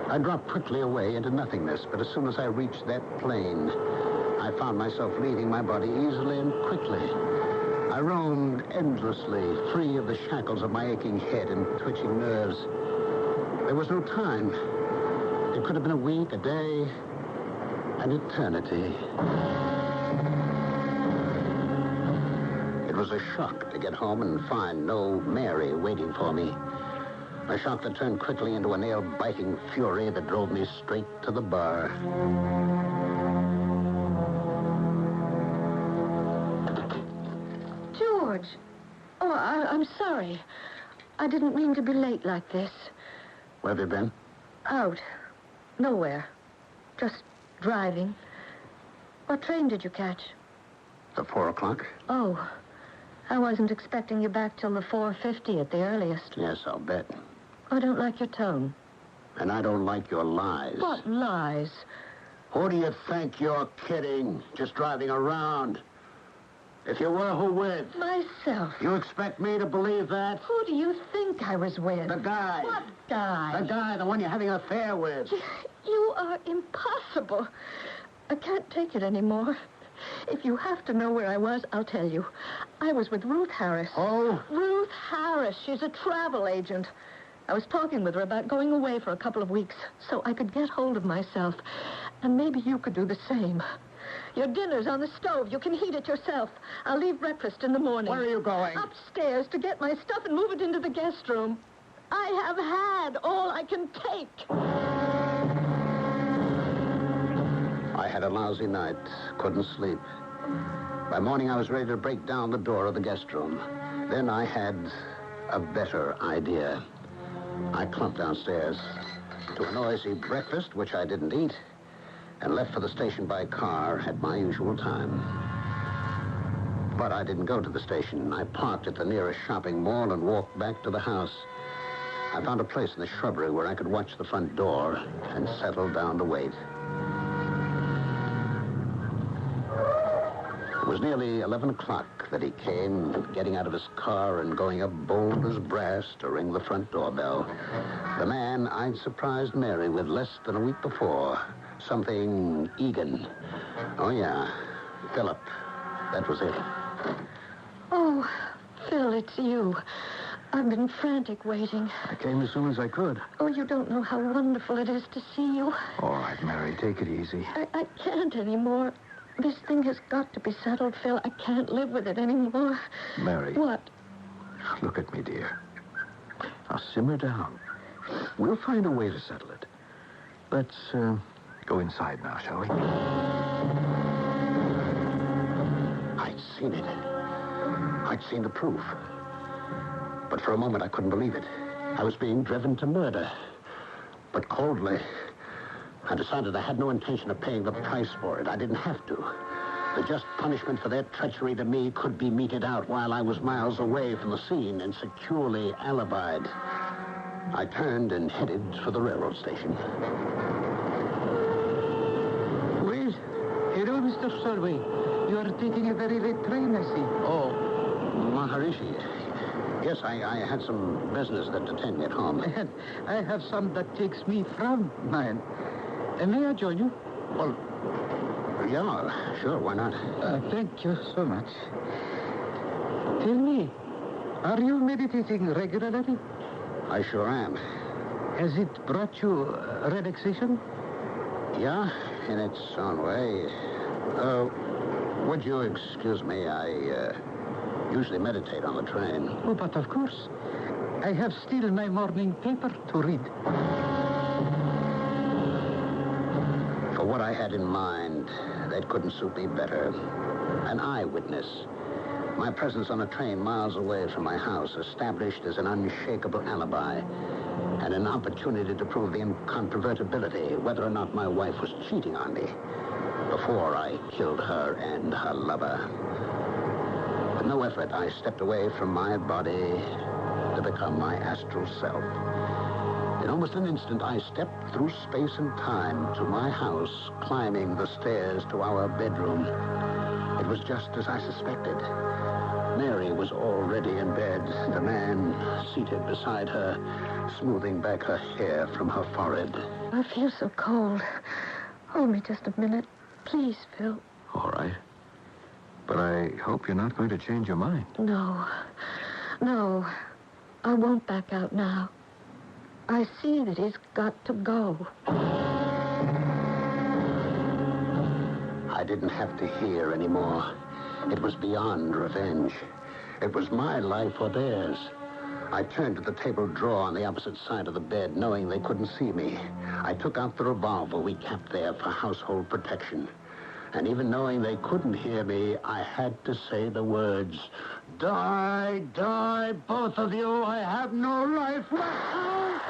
I dropped quickly away into nothingness, but as soon as I reached that plane, I found myself leaving my body easily and quickly. I roamed endlessly, free of the shackles of my aching head and twitching nerves. There was no time. It could have been a week, a day, an eternity. It was a shock to get home and find no Mary waiting for me. A shock that turned quickly into a nail-biting fury that drove me straight to the bar. George! Oh, I'm sorry. I didn't mean to be late like this. Where have you been? Out. Nowhere. Just driving. What train did you catch? The 4 o'clock? Oh, I wasn't expecting you back till the 4:50 at the earliest. Yes, I'll bet. I don't like your tone. And I don't like your lies. What lies? Who do you think you're kidding? Just driving around. If you were, who with? Myself. You expect me to believe that? Who do you think I was with? The guy. What guy? The guy, the one you're having an affair with. You are impossible. I can't take it anymore. If you have to know where I was, I'll tell you. I was with Ruth Harris. Oh? Ruth Harris. She's a travel agent. I was talking with her about going away for a couple of weeks so I could get hold of myself. And maybe you could do the same. Your dinner's on the stove. You can heat it yourself. I'll leave breakfast in the morning. Where are you going? Upstairs to get my stuff and move it into the guest room. I have had all I can take. I had a lousy night. Couldn't sleep. By morning, I was ready to break down the door of the guest room. Then I had a better idea. I clumped downstairs to a noisy breakfast, which I didn't eat, and left for the station by car at my usual time. But I didn't go to the station. I parked at the nearest shopping mall and walked back to the house. I found a place in the shrubbery where I could watch the front door and settle down to wait. It was nearly 11 o'clock that he came, getting out of his car and going up bold as brass to ring the front doorbell. The man I'd surprised Mary with less than a week before. Something Egan. Oh, yeah. Philip. That was it. Oh, Phil, it's you. I've been frantic waiting. I came as soon as I could. Oh, you don't know how wonderful it is to see you. All right, Mary, take it easy. I can't anymore. This thing has got to be settled, Phil. I can't live with it anymore. Mary. What? Look at me, dear. Now, simmer down. We'll find a way to settle it. Let's, go inside now, shall we? I'd seen it. I'd seen the proof. But for a moment, I couldn't believe it. I was being driven to murder. But coldly, I decided I had no intention of paying the price for it. I didn't have to. The just punishment for their treachery to me could be meted out while I was miles away from the scene and securely alibied. I turned and headed for the railroad station. Well, hello, Mr. Survey. You are taking a very late train, I see. Oh, Maharishi. Yes, I had some business that detained me at home. And I have some that takes me from mine. May I join you? Well, yeah, sure, why not? Thank you so much. Tell me, are you meditating regularly? I sure am. Has it brought you relaxation? Yeah, in its own way. Would you excuse me? I usually meditate on the train. Oh, but of course. I have still my morning paper to read. For what I had in mind, that couldn't suit me better. An eyewitness. My presence on a train miles away from my house, established as an unshakable alibi, and an opportunity to prove the incontrovertibility, whether or not my wife was cheating on me, before I killed her and her lover. With no effort, I stepped away from my body to become my astral self. In almost an instant, I stepped through space and time to my house, climbing the stairs to our bedroom. It was just as I suspected. Mary was already in bed, the man seated beside her, smoothing back her hair from her forehead. I feel so cold. Hold me just a minute. Please, Phil. All right. But I hope you're not going to change your mind. No. No. I won't back out now. I see that he's got to go. I didn't have to hear anymore. It was beyond revenge. It was my life or theirs. I turned to the table drawer on the opposite side of the bed, knowing they couldn't see me. I took out the revolver we kept there for household protection. And even knowing they couldn't hear me, I had to say the words, "Die, die, both of you. I have no life left."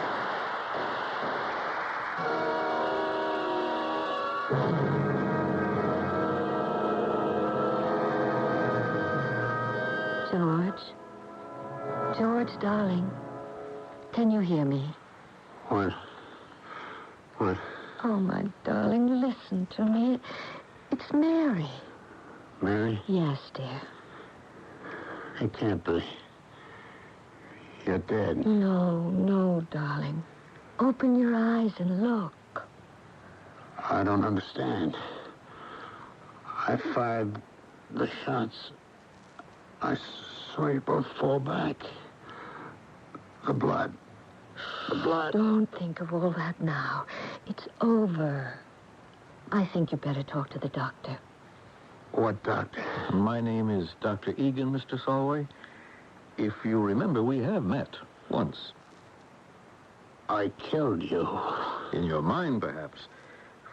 George, darling, can you hear me? What? Oh, my darling, listen to me. It's Mary. Mary? Yes, dear. It can't be. You're dead. No, darling. Open your eyes and look. I don't understand. I fired the shots. I saw you both fall back. The blood. Don't think of all that now. It's over. I think you better talk to the doctor. What doctor? My name is Dr. Egan, Mr. Solway. If you remember, we have met once. I killed you. In your mind, perhaps.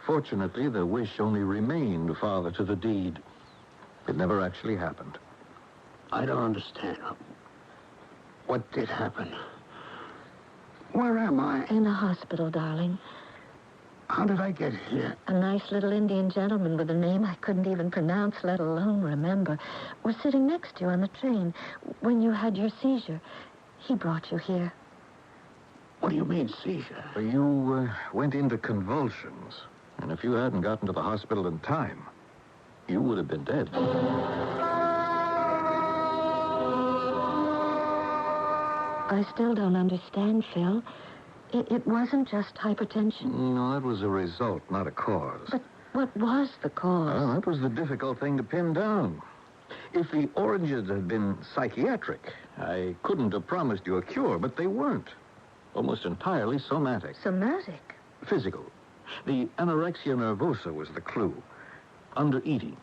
Fortunately, the wish only remained father to the deed. It never actually happened. I don't understand. What did happen? Where am I? In the hospital, darling. How did I get here? A nice little Indian gentleman with a name I couldn't even pronounce, let alone remember, was sitting next to you on the train when you had your seizure. He brought you here. What do you mean, seizure? You went into convulsions. And if you hadn't gotten to the hospital in time, you would have been dead. I still don't understand, Phil. It wasn't just hypertension. No, that was a result, not a cause. But what was the cause? Well, that was the difficult thing to pin down. If the oranges had been psychiatric, I couldn't have promised you a cure, but they weren't. Almost entirely somatic. Somatic? Physical. The anorexia nervosa was the clue. Undereating.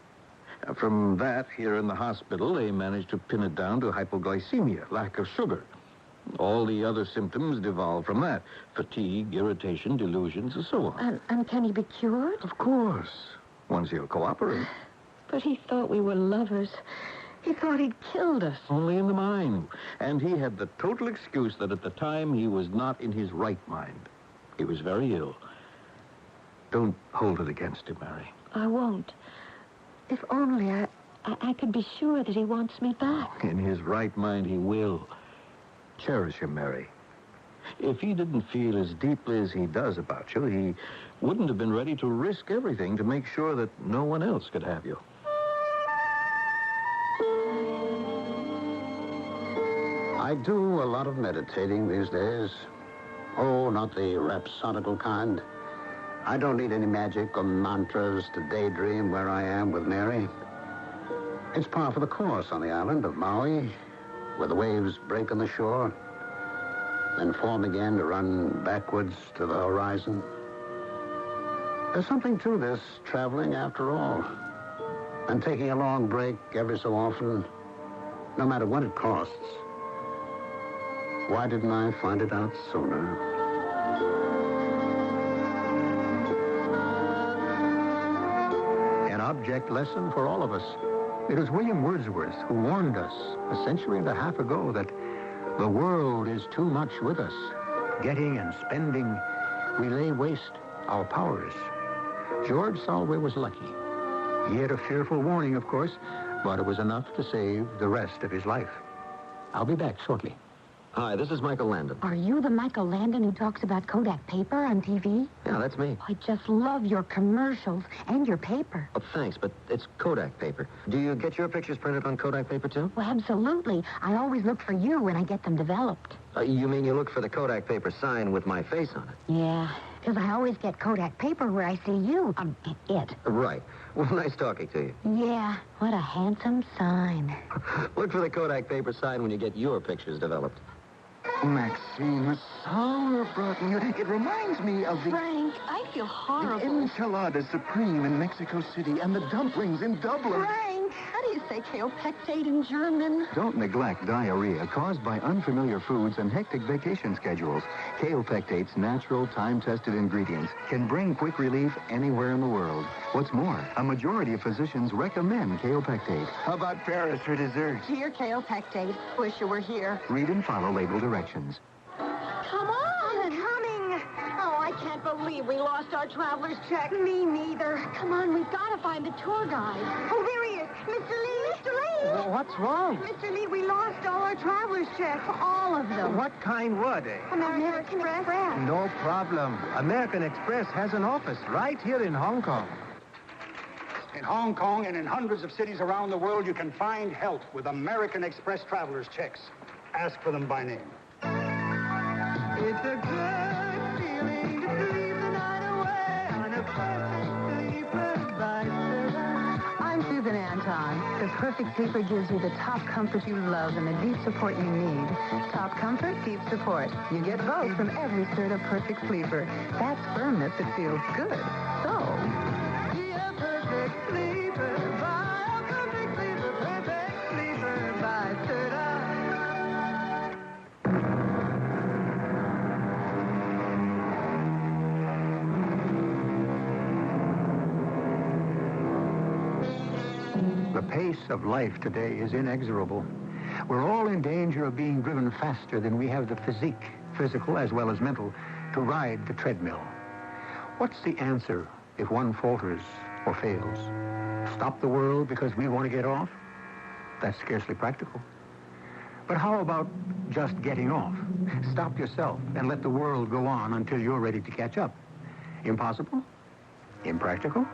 From that, here in the hospital, they managed to pin it down to hypoglycemia, lack of sugar. All the other symptoms devolve from that. Fatigue, irritation, delusions, and so on. And can he be cured? Of course. Once he'll cooperate. But he thought we were lovers. He thought he'd killed us. Only in the mind. And he had the total excuse that at the time he was not in his right mind. He was very ill. Don't hold it against him, Mary. I won't. If only I could be sure that he wants me back. In his right mind, he will. Cherish him, Mary. If he didn't feel as deeply as he does about you, he wouldn't have been ready to risk everything to make sure that no one else could have you. I do a lot of meditating these days. Oh, not the rhapsodical kind. I don't need any magic or mantras to daydream where I am with Mary. It's par for the course on the island of Maui, where the waves break on the shore, then form again to run backwards to the horizon. There's something to this traveling after all, and taking a long break every so often, no matter what it costs. Why didn't I find it out sooner? An object lesson for all of us. It was William Wordsworth who warned us a century and a half ago that the world is too much with us. Getting and spending, we lay waste our powers. George Solway was lucky. He had a fearful warning, of course, but it was enough to save the rest of his life. I'll be back shortly. Hi, this is Michael Landon. Are you the Michael Landon who talks about Kodak paper on TV? Yeah, that's me. I just love your commercials and your paper. Oh, thanks, but it's Kodak paper. Do you get your pictures printed on Kodak paper, too? Well, absolutely. I always look for you when I get them developed. You mean you look for the Kodak paper sign with my face on it? Yeah, because I always get Kodak paper where I see you. It. Right. Well, nice talking to you. Yeah, what a handsome sign. Look for the Kodak paper sign when you get your pictures developed. Maxine, the sauerbraten. It reminds me of the... Frank, I feel horrible. The enchilada supreme in Mexico City and the dumplings in Dublin. Frank, how do you say kaopectate in German? Don't neglect diarrhea caused by unfamiliar foods and hectic vacation schedules. Kaopectate's natural, time-tested ingredients can bring quick relief anywhere in the world. What's more, a majority of physicians recommend kaopectate. How about Paris for dessert? Here, kaopectate. Wish you were here. Read and follow label directions. Come on! Coming! Oh, I can't believe we lost our traveler's check. Me neither. Come on, we've got to find the tour guide. Oh, there he is. Mr. Lee! Mr. Lee! Well, what's wrong? Mr. Lee, we lost all our traveler's checks. All of them. What kind were they? American Express. No problem. American Express has an office right here in Hong Kong. In Hong Kong and in hundreds of cities around the world, you can find help with American Express traveler's checks. Ask for them by name. It's a good feeling to sleep the night away on a perfect sleeper by I'm Susan Anton. The Perfect Sleeper gives you the top comfort you love and the deep support you need. Top comfort, deep support. You get both from every Serta Perfect Sleeper. That's firmness that feels good. So, be a perfect sleeper by a perfect sleeper by Serta. The pace of life today is inexorable. We're all in danger of being driven faster than we have the physique, physical as well as mental, to ride the treadmill. What's the answer if one falters or fails? Stop the world because we want to get off? That's scarcely practical. But how about just getting off? Stop yourself and let the world go on until you're ready to catch up. Impossible? Impractical?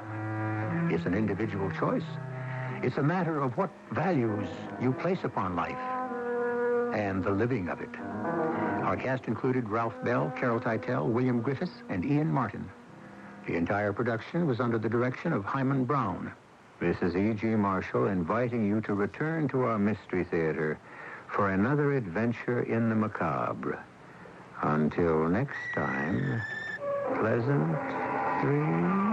It's an individual choice. It's a matter of what values you place upon life and the living of it. Our cast included Ralph Bell, Carol Teitel, William Griffiths, and Ian Martin. The entire production was under the direction of Hyman Brown. This is E.G. Marshall inviting you to return to our Mystery Theater for another adventure in the macabre. Until next time, pleasant dreams.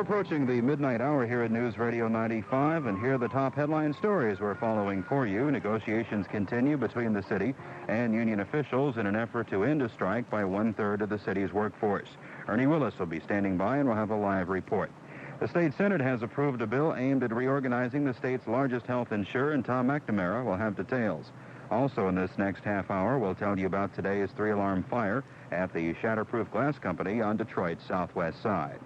Approaching the midnight hour here at News Radio 95, and here are the top headline stories we're following for you. Negotiations continue between the city and union officials in an effort to end a strike by 1/3 of the city's workforce. Ernie Willis will be standing by and will have a live report. The state Senate has approved a bill aimed at reorganizing the state's largest health insurer, and Tom McNamara will have details. Also in this next half hour, we'll tell you about today's 3-alarm fire at the Shatterproof Glass Company on Detroit's southwest side.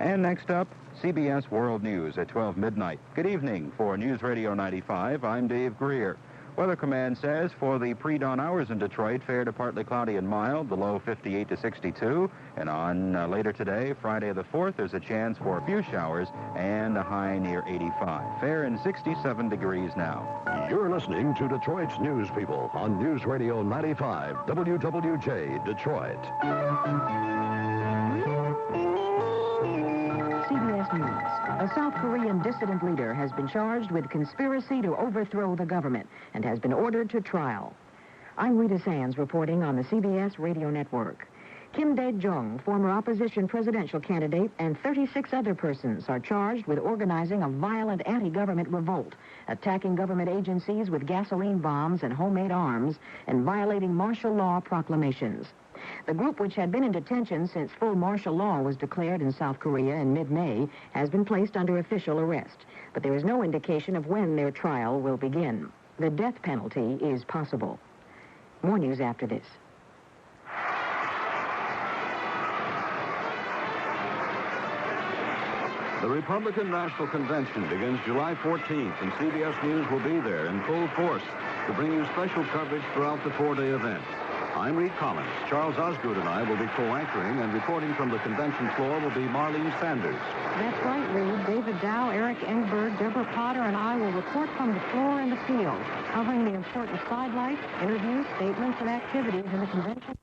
And next up, CBS World News at 12 midnight. Good evening. For News Radio 95, I'm Dave Greer. Weather Command says for the pre-dawn hours in Detroit, fair to partly cloudy and mild, the low 58 to 62. And on later today, Friday the 4th, there's a chance for a few showers and a high near 85. Fair and 67 degrees now. You're listening to Detroit's News People on News Radio 95, WWJ Detroit. CBS News. A South Korean dissident leader has been charged with conspiracy to overthrow the government and has been ordered to trial. I'm Rita Sands reporting on the CBS Radio Network. Kim Dae-jung, former opposition presidential candidate, and 36 other persons are charged with organizing a violent anti-government revolt, attacking government agencies with gasoline bombs and homemade arms, and violating martial law proclamations. The group, which had been in detention since full martial law was declared in South Korea in mid-May, has been placed under official arrest. But there is no indication of when their trial will begin. The death penalty is possible. More news after this. The Republican National Convention begins July 14th, and CBS News will be there in full force to bring you special coverage throughout the four-day event. I'm Reed Collins. Charles Osgood and I will be co-anchoring, and reporting from the convention floor will be Marlene Sanders. That's right, Reed. David Dow, Eric Engberg, Deborah Potter, and I will report from the floor and the field, covering the important sidelights, interviews, statements, and activities in the convention.